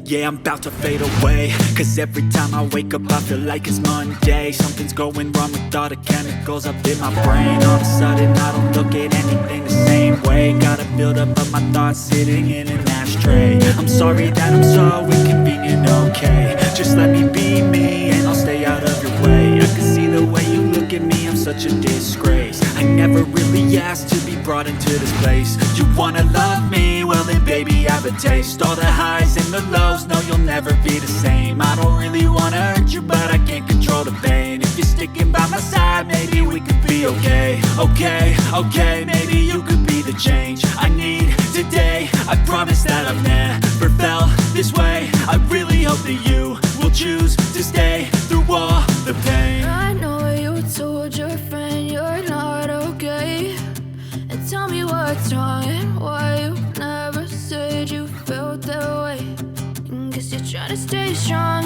Yeah, I'm about to fade away, cause every time I wake up I feel like it's Monday. Something's going wrong with all the chemicals up in my brain. All of a sudden I don't look at anything the same way. Gotta build up of my thoughts sitting in an ashtray. I'm sorry that I'm so inconvenient, okay? Just let me be me and I'll stay out of your way. I can see the way you look at me, I'm such a disgrace. I never really asked to be brought into this place. You wanna love me? Well then baby, have a taste. All the highs and the lows, no you'll never be the same. I don't really wanna hurt you, but I can't control the pain. If you're sticking by my side, maybe we could be okay. Okay, maybe you could be the change I need today. I promise that I've never felt this way. I really hope that you will choose to stay through all the pain. I know you told your friend you're not okay, and tell me what's wrong and why you never said you felt that way. And guess you're trying to stay strong